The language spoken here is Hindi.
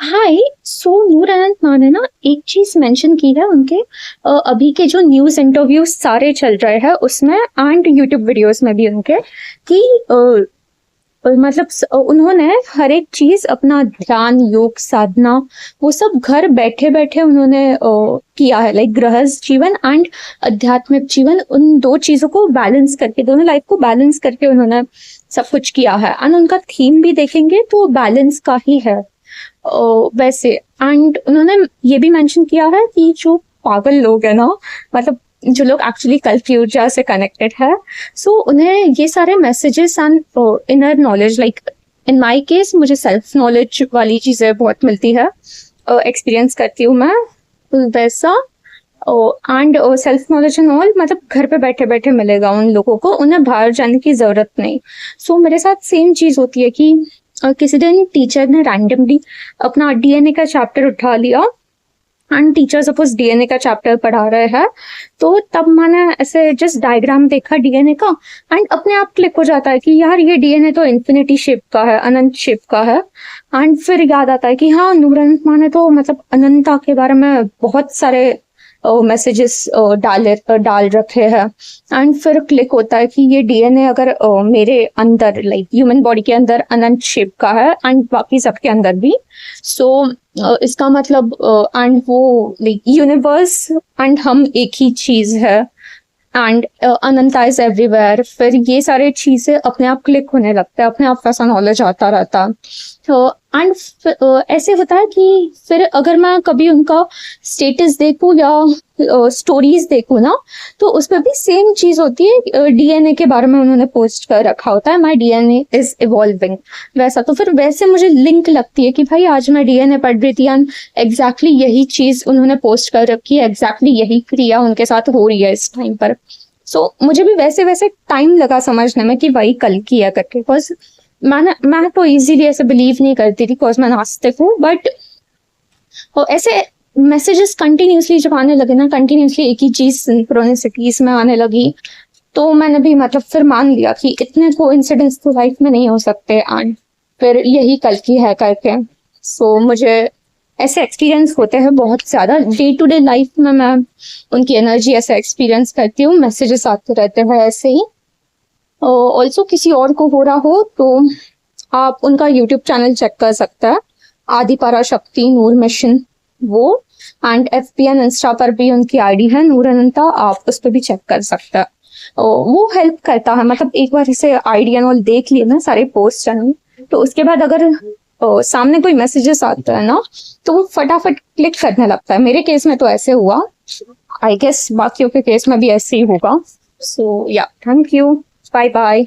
हाय। सो नूर अनंत मान है ना, एक चीज मेंशन की है उनके अभी के जो न्यूज इंटरव्यूज सारे चल रहे हैं उसमें एंड यूट्यूब वीडियोस में भी उनके कि मतलब उन्होंने हर एक चीज अपना ध्यान योग साधना वो सब घर बैठे बैठे उन्होंने किया है, लाइक गृहस्थ जीवन एंड आध्यात्मिक जीवन, उन दो चीजों को बैलेंस करके, दोनों लाइफ को बैलेंस करके उन्होंने सब कुछ किया है। एंड उनका थीम भी देखेंगे तो बैलेंस का ही है वैसे। एंड उन्होंने ये भी मेंशन किया है कि जो पागल लोग है ना, मतलब जो लोग एक्चुअली कल्पी ऊर्जा से कनेक्टेड है, सो उन्हें ये सारे messages and inner knowledge, like in my case मुझे सेल्फ नॉलेज वाली चीजें बहुत मिलती है, एक्सपीरियंस करती हूँ मैं वैसा। And self knowledge and all मतलब घर पे बैठे बैठे मिलेगा उन लोगों को, उन्हें बाहर जाने की जरूरत नहीं। सो मेरे साथ सेम चीज होती है कि किसी दिन टीचर ने रैंडमली अपना डीएनए का चैप्टर उठा लिया एंड टीचर सपोज डीएनए का चैप्टर पढ़ा रहे हैं, तो तब मैंने ऐसे जस्ट डायग्राम देखा डीएनए का एंड अपने आप क्लिक हो जाता है कि यार ये डीएनए तो इन्फिनिटी शेप का है, अनंत शेप का है। एंड फिर याद आता है कि हाँ, नूर अनंत मान ने तो मतलब अनंता के बारे में बहुत सारे मैसेजेस डाल रखे हैं। एंड फिर क्लिक होता है कि ये डीएनए अगर मेरे अंदर, लाइक ह्यूमन बॉडी के अंदर अनंत शेप का है एंड बाकी सबके अंदर भी, सो इसका मतलब एंड वो लाइक यूनिवर्स एंड हम एक ही चीज है एंड अनंता इज एवरीवेयर। फिर ये सारी चीजें अपने आप क्लिक होने लगता है, अपने आप वैसा नॉलेज आता रहता है। एंड ऐसे होता है कि फिर अगर मैं कभी उनका स्टेटस देखूं या स्टोरीज देखूं ना, तो उस पर भी सेम चीज होती है, डीएनए के बारे में उन्होंने पोस्ट कर रखा होता है, माय डीएनए इज इवॉल्विंग वैसा। तो फिर वैसे मुझे लिंक लगती है कि भाई आज मैं डीएनए पढ़ रही थी एंड एग्जैक्टली यही चीज उन्होंने पोस्ट कर रखी है, एग्जैक्टली यही क्रिया उनके साथ हो रही है इस टाइम पर। सो मुझे भी वैसे वैसे टाइम लगा समझने में कि वही कल किया करके, बिकॉज मैं तो इजीली ऐसे बिलीव नहीं करती थी बिकॉज मैं नास्तिक हूँ। बट ऐसे मैसेजेस कंटिन्यूसली जब आने लगे ना, कंटिन्यूसली एक ही चीज सिंक्रोनिसिटीज में आने लगी, तो मैंने भी मतलब फिर मान लिया कि इतने कोइंसिडेंस तो लाइफ में नहीं हो सकते एंड फिर यही कल की है करके। सो मुझे ऐसे एक्सपीरियंस होते हैं बहुत ज्यादा डे टू डे लाइफ में, मैं उनकी एनर्जी ऐसा एक्सपीरियंस करती हूँ, मैसेजेस आते रहते हैं ऐसे ही। ऑल्सो किसी और को हो रहा हो तो आप उनका यूट्यूब चैनल चेक कर सकते हैं, आदि पराशक्ति नूर मिशन वो, एंड FB एंड इंस्टा पर भी उनकी आईडी है नूर अनंता, आप उस पर भी चेक कर सकते हैं। वो हेल्प करता है, मतलब एक बार इसे आईडी एंड ऑल देख लिए ना सारे पोस्ट चैनल, तो उसके बाद अगर सामने कोई मैसेजेस आता है ना, तो वो फटाफट क्लिक करने लगता है। मेरे केस में तो ऐसे हुआ, आई गेस बाकियों के केस में भी ऐसे ही होगा। सो या, थैंक यू, बाय बाय।